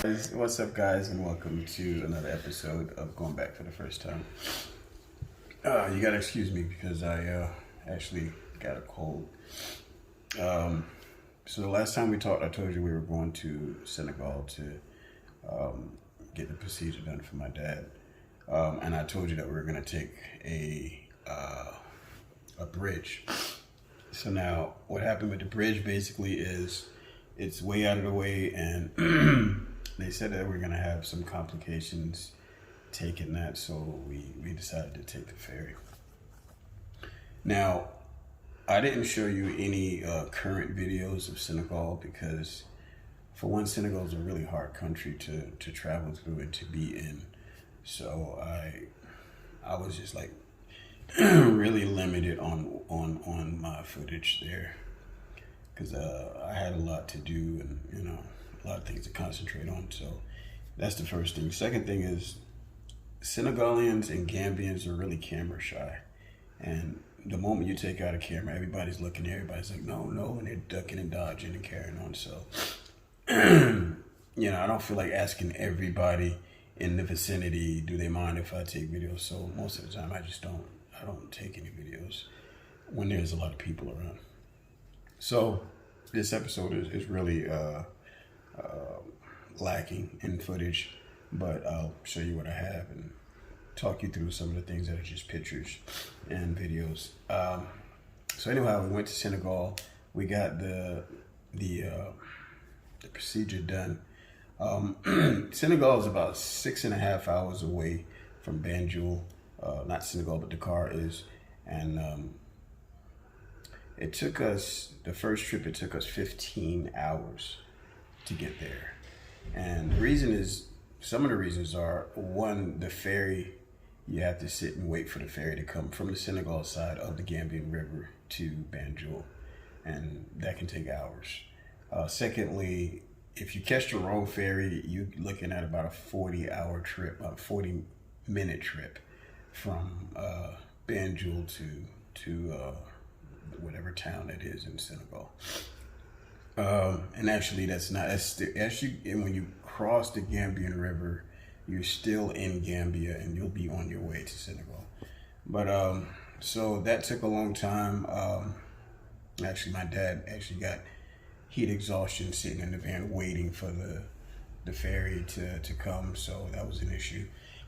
What's up, guys, and welcome to another episode of Going Back for the First Time. You gotta excuse me because I actually got a cold. So the last time we talked, I told you we were going to Senegal to get the procedure done for my dad, and I told you that we were gonna take a bridge. So now, what happened with the bridge basically is it's way out of the way, and they said that we're gonna have some complications taking that, so we decided to take the ferry. Now, I didn't show you any current videos of Senegal because, for one, Senegal is a really hard country to travel through and to be in. So I was just like really limited on my footage there because I had a lot to do and a lot of things to concentrate on. So that's the first thing. Second thing is Senegalians and Gambians are really camera shy, and the moment you take out a camera, everybody's looking, everybody's like, no, and they're ducking and dodging and carrying on. So, I don't feel like asking everybody in the vicinity, do they mind if I take videos? So most of the time, I don't take any videos when there's a lot of people around. So this episode is really lacking in footage, but I'll show you what I have and talk you through some of the things that are just pictures and videos. So anyhow, we went to Senegal. We got the procedure done. Senegal is about 6.5 hours away from Banjul. Not Senegal, but Dakar is. And it took us, the first trip, it took us 15 hours to get there. And the reason is, some of the reasons are, one, the ferry, you have to sit and wait for the ferry to come from the Senegal side of the Gambian River to Banjul, and that can take hours. Secondly, if you catch the wrong ferry, you're looking at about a 40-hour trip, a 40-minute trip from Banjul to whatever town it is in Senegal. And actually, when you cross the Gambian River, you're still in Gambia and you'll be on your way to Senegal. But so that took a long time. Actually, my dad actually got heat exhaustion sitting in the van waiting for the ferry to come, so that was an issue.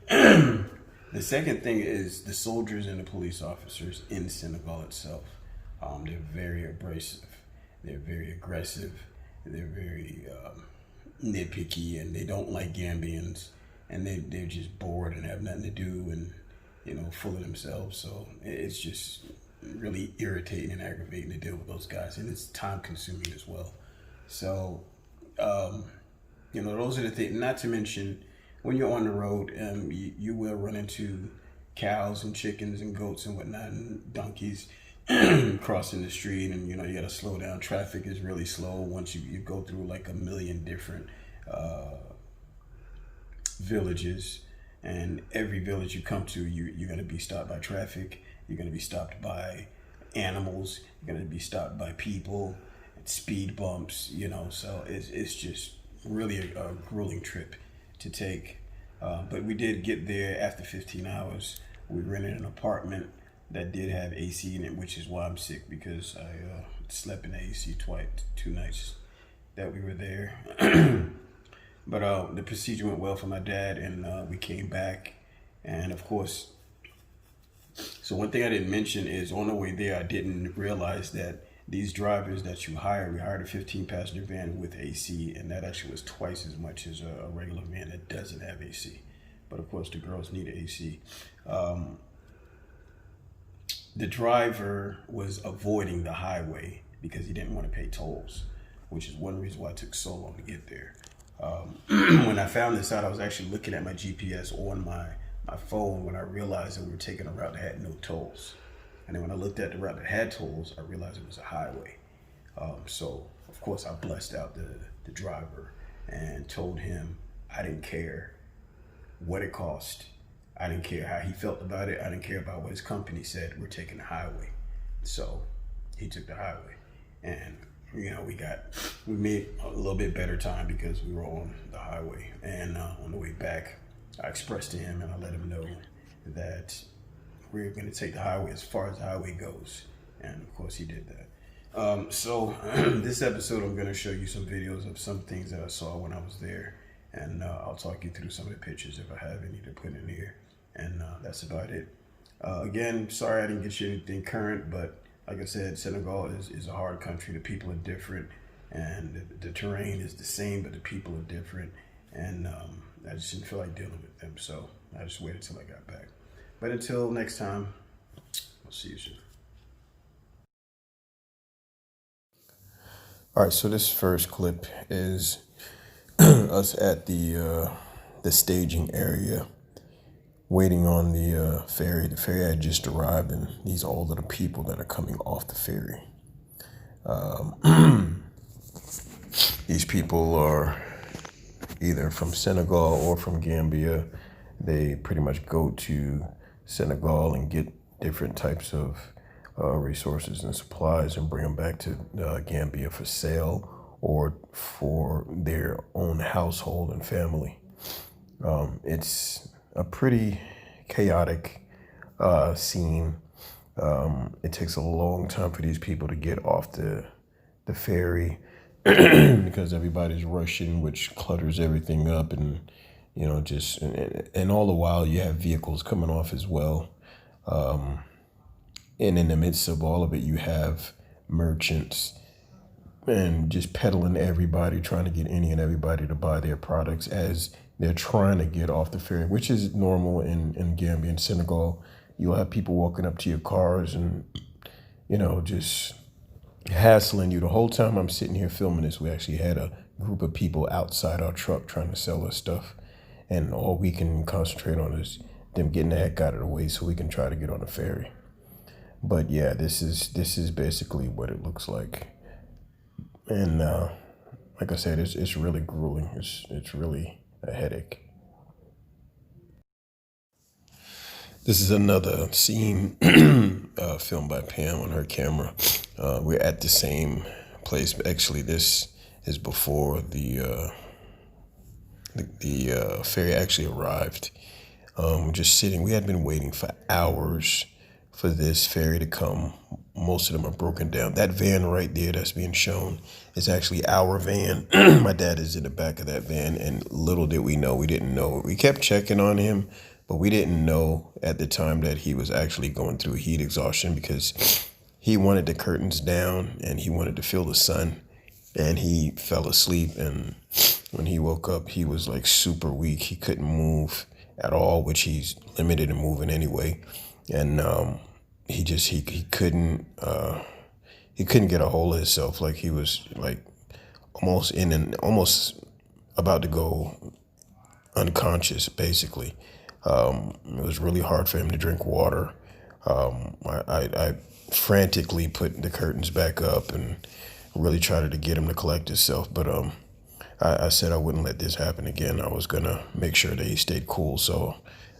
The second thing is the soldiers and the police officers in Senegal itself. They're very abrasive, they're very aggressive, they're very nitpicky, and they don't like Gambians, and they're just bored and have nothing to do and full of themselves. So it's just really irritating and aggravating to deal with those guys, and it's time consuming as well. So those are the things. Not to mention, when you're on the road, you will run into cows and chickens and goats and whatnot and donkeys crossing the street, and you got to slow down. Traffic is really slow once you go through like a million different villages, and every village you come to, you're going to be stopped by traffic, you're going to be stopped by animals, you're going to be stopped by people, speed bumps, so it's just really a grueling trip to take. But we did get there after 15 hours. We rented an apartment that did have AC in it, which is why I'm sick, because I slept in the AC twice, 2 nights that we were there. But the procedure went well for my dad, and we came back. And of course, so one thing I didn't mention is on the way there, I didn't realize that these drivers that you hire, we hired a 15-passenger van with AC, and that actually was twice as much as a regular van that doesn't have AC. But of course, the girls need AC. The driver was avoiding the highway because he didn't want to pay tolls, which is one reason why it took so long to get there. When I found this out, I was actually looking at my GPS on my phone when I realized that we were taking a route that had no tolls. And then when I looked at the route that had tolls, I realized it was a highway. So, of course, I blessed out the driver and told him I didn't care what it cost. I didn't care how he felt about it. I didn't care about what his company said. We're taking the highway. So he took the highway. And we made a little bit better time because we were on the highway, and on the way back, I expressed to him and I let him know that we're going to take the highway as far as the highway goes, and of course he did that. So this episode, I'm going to show you some videos of some things that I saw when I was there, and I'll talk you through some of the pictures if I have any to put in here, and that's about it. Again, sorry I didn't get you anything current, but like I said, Senegal is a hard country. The people are different, and the terrain is the same, but the people are different, and I just didn't feel like dealing with them, so I just waited till I got back. But until next time, I'll see you soon. All right, so this first clip is us at the staging area, waiting on the ferry. The ferry had just arrived, and these are all of the people that are coming off the ferry. These people are either from Senegal or from Gambia. They pretty much go to Senegal and get different types of resources and supplies and bring them back to Gambia for sale or for their own household and family. It's a pretty chaotic scene. It takes a long time for these people to get off the ferry because everybody's rushing, which clutters everything up, and and all the while you have vehicles coming off as well. And in the midst of all of it, you have merchants and just peddling everybody, trying to get any and everybody to buy their products as they're trying to get off the ferry, which is normal in Gambia and Senegal. You'll have people walking up to your cars and, just hassling you. The whole time I'm sitting here filming this, we actually had a group of people outside our truck trying to sell us stuff. And all we can concentrate on is them getting the heck out of the way so we can try to get on the ferry. But yeah, this is basically what it looks like. And like I said, it's really grueling. It's really a headache. This is another scene filmed by Pam on her camera. We're at the same place. Actually, this is before the ferry actually arrived. Just sitting. We had been waiting for hours for this ferry to come. Most of them are broken down. That van right there that's being shown is actually our van. My dad is in the back of that van, and little did we know, we didn't know. We kept checking on him, but we didn't know at the time that he was actually going through heat exhaustion because he wanted the curtains down and he wanted to feel the sun, and he fell asleep. And when he woke up, he was like super weak. He couldn't move at all, which he's limited in moving anyway. And he couldn't get a hold of himself. Like he was like almost about to go unconscious, basically. It was really hard for him to drink water. I frantically put the curtains back up and really tried to get him to collect himself. But I said I wouldn't let this happen again. I was going to make sure that he stayed cool. So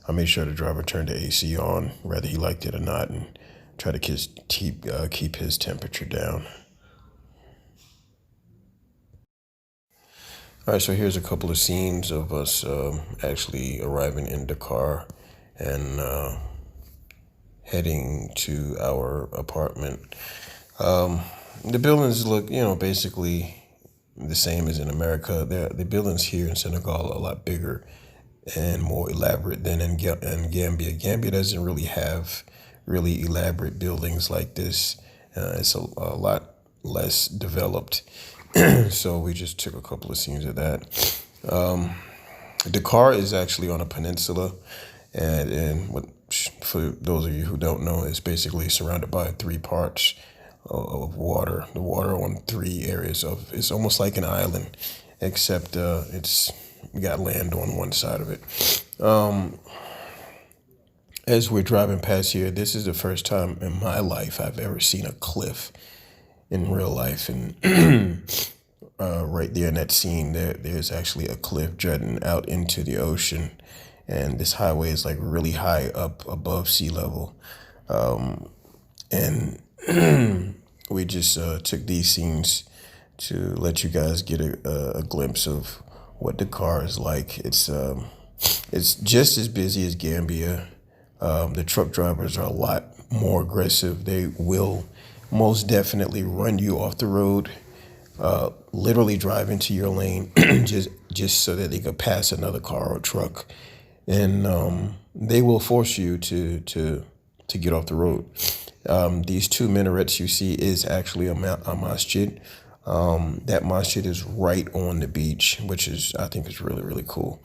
I made sure the driver turned the AC on, whether he liked it or not, and try to keep his temperature down. All right, so here's a couple of scenes of us actually arriving in Dakar and heading to our apartment. The buildings look, basically the same as in America. The buildings here in Senegal are a lot bigger and more elaborate than in Gambia. Gambia doesn't really have really elaborate buildings like this. It's a lot less developed. So we just took a couple of scenes of that. Dakar is actually on a peninsula, and what, for those of you who don't know, it's basically surrounded by three parts of water. The water on three areas it's almost like an island, except it's got land on one side of it. As we're driving past here, this is the first time in my life I've ever seen a cliff in real life. And right there in that scene, there's actually a cliff jutting out into the ocean. And this highway is like really high up above sea level. And we just took these scenes let you guys get a glimpse of what Dakar is like. It's just as busy as Gambia. The truck drivers are a lot more aggressive. They will most definitely run you off the road, literally drive into your lane just so that they could pass another car or truck, and they will force you to get off the road. These two minarets you see is actually a masjid. That masjid is right on the beach, which is I think is really really cool.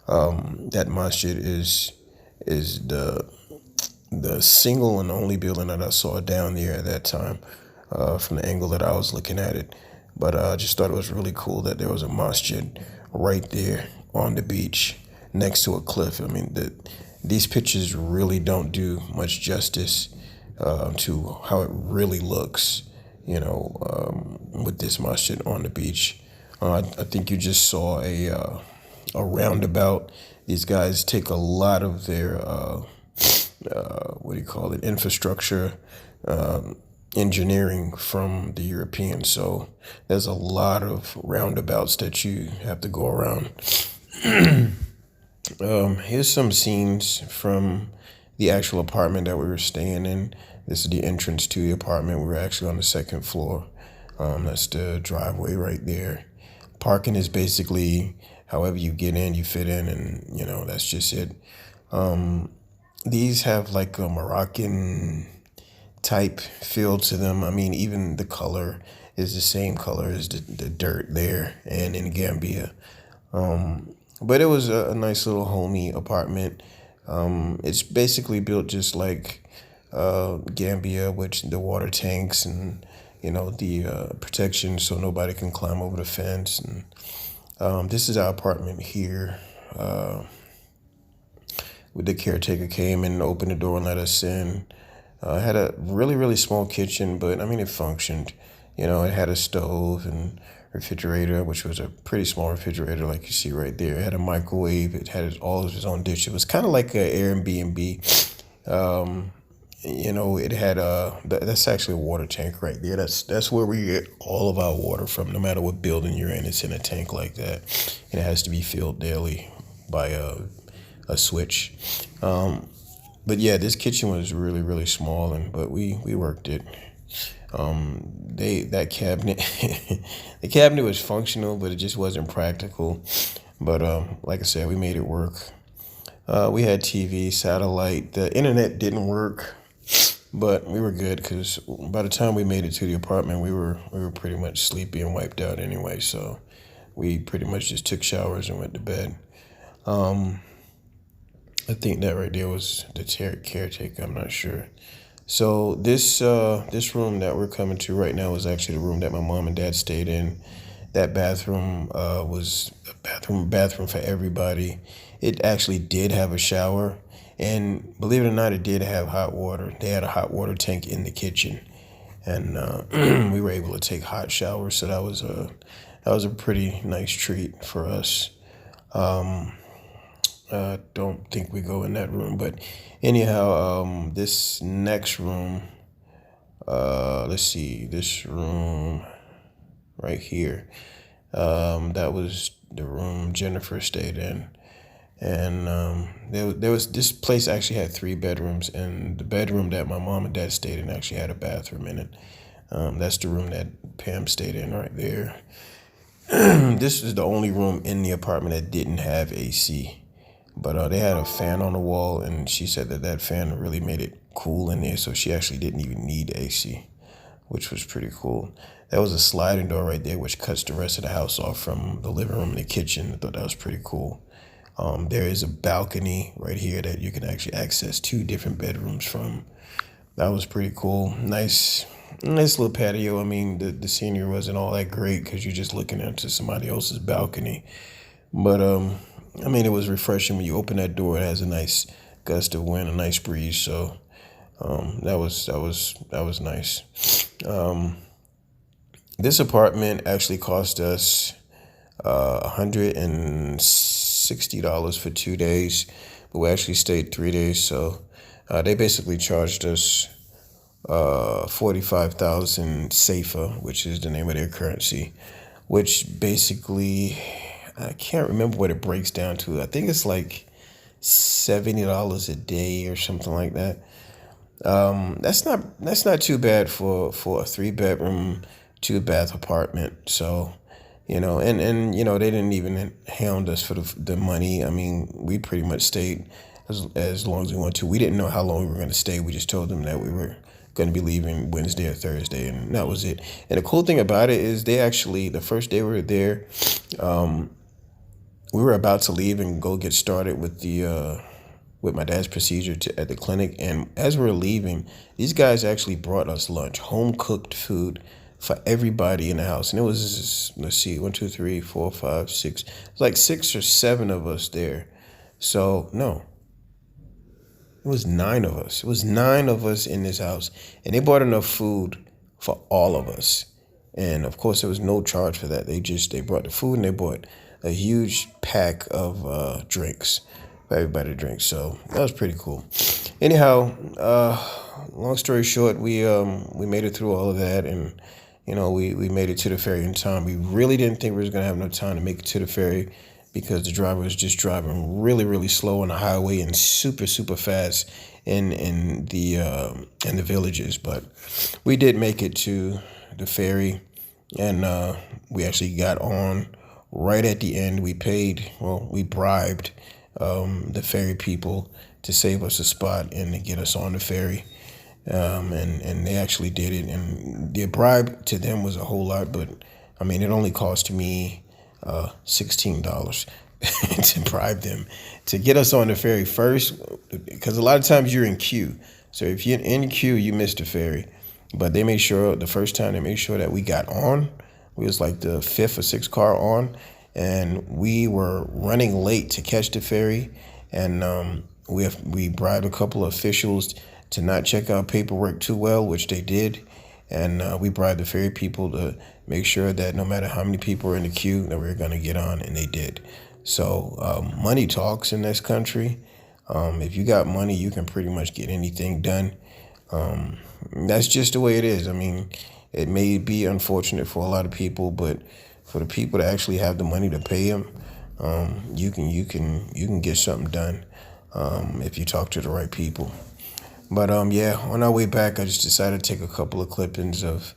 That masjid is the single and only building that I saw down there at that time, from the angle that I was looking at it. But I just thought it was really cool that there was a masjid right there on the beach next to a cliff. I mean, these pictures really don't do much justice to how it really looks, with this masjid on the beach. I think you just saw a roundabout. These guys take a lot of their what do you call it, infrastructure engineering from the Europeans. So there's a lot of roundabouts that you have to go around. Here's some scenes from the actual apartment that we were staying in. This is the entrance to the apartment. We were actually on the second floor. That's the driveway right there. Parking is basically however you get in, you fit in, and that's just it. These have like a Moroccan type feel to them. I mean, even the color is the same color as the dirt there and in Gambia. But it was a nice little homey apartment. It's basically built just like Gambia, which the water tanks and the protection so nobody can climb over the fence. And this is our apartment here. The caretaker came and opened the door and let us in. It had a really, really small kitchen, but I mean, it functioned. It had a stove and refrigerator, which was a pretty small refrigerator, like you see right there. It had a microwave. It had all of its own dish. It was kind of like an Airbnb. It had that's actually a water tank right there. That's where we get all of our water from. No matter what building you're in, it's in a tank like that, and it has to be filled daily by a switch. But yeah, this kitchen was really, really small, but we worked it. That cabinet, the cabinet was functional, but it just wasn't practical. But like I said, we made it work. We had TV, satellite. The internet didn't work, but we were good because by the time we made it to the apartment, we were pretty much sleepy and wiped out anyway. So we pretty much just took showers and went to bed. I think that right there was the caretaker. I'm not sure. So this room that we're coming to right now is actually the room that my mom and dad stayed in. That bathroom was a bathroom for everybody. It actually did have a shower, and believe it or not, it did have hot water. They had a hot water tank in the kitchen, and we were able to take hot showers. So that was a pretty nice treat for us. Don't think we go in that room, but anyhow, this next room, let's see, this room right here, that was the room Jennifer stayed in, and there was this place actually had 3 bedrooms, and the bedroom that my mom and dad stayed in actually had a bathroom in it. That's the room that Pam stayed in right there. This is the only room in the apartment that didn't have AC. But they had a fan on the wall, and she said that fan really made it cool in there, so she actually didn't even need AC, which was pretty cool. That was a sliding door right there, which cuts the rest of the house off from the living room and the kitchen. I thought that was pretty cool. There is a balcony right here that you can actually access 2 different bedrooms from. That was pretty cool. Nice little patio. I mean, the scenery wasn't all that great because you're just looking into somebody else's balcony. But I mean, it was refreshing when you open that door. It has a nice gust of wind, a nice breeze. So that was nice. This apartment actually cost us $160 for 2 days, but we actually stayed 3 days. So they basically charged us 45,000 SAFA, which is the name of their currency, which basically, I can't remember what it breaks down to. I think it's like $70 a day or something like that. That's not too bad for a 3 bedroom, 2 bath apartment. So, and they didn't even hound us for the money. I mean, we pretty much stayed as long as we wanted to. We didn't know how long we were going to stay. We just told them that we were going to be leaving Wednesday or Thursday, and that was it. And the cool thing about it is they actually, the first day we were there, we were about to leave and go get started with my dad's procedure at the clinic. And as we were leaving, these guys actually brought us lunch, home cooked food for everybody in the house. And it was, let's see, 1, 2, 3, 4, 5, 6. It's like 6 or 7 of us there. So no, it was 9 of us. It was 9 of us in this house, and they bought enough food for all of us. And of course, there was no charge for that. They brought the food, and they bought a huge pack of drinks for everybody to drink. So that was pretty cool. Anyhow, long story short, we made it through all of that, and we made it to the ferry in time. We really didn't think we was gonna have enough time to make it to the ferry, because the driver was just driving really, really slow on the highway and super, super fast in the villages. But we did make it to the ferry, and we actually got on right at the end. We bribed the ferry people to save us a spot and to get us on the ferry. And they actually did it. And the bribe to them was a whole lot, but I mean, it only cost me $16 to bribe them to get us on the ferry first, because a lot of times you're in queue. So if you're in queue, you miss the ferry. But they made sure the first time, they made sure that we got on. We was like the 5th or 6th car on, and we were running late to catch the ferry. And we bribed a couple of officials to not check our paperwork too well, which they did. And we bribed the ferry people to make sure that no matter how many people were in the queue, that we were going to get on, and they did. So money talks in this country. If you got money, you can pretty much get anything done. That's just the way it is. I mean, it may be unfortunate for a lot of people, but for the people that actually have the money to pay them, you can get something done if you talk to the right people. But yeah, on our way back, I just decided to take a couple of clippings of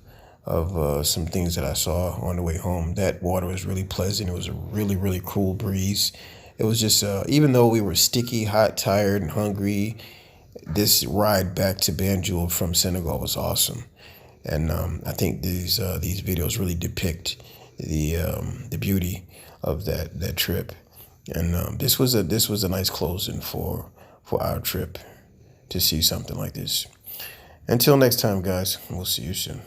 some things that I saw on the way home. That water was really pleasant. It was a really, really cool breeze. It was just, even though we were sticky, hot, tired, and hungry, this ride back to Banjul from Senegal was awesome. And I think these videos really depict the beauty of that trip. And this was a nice closing for our trip, to see something like this. Until next time, guys, we'll see you soon.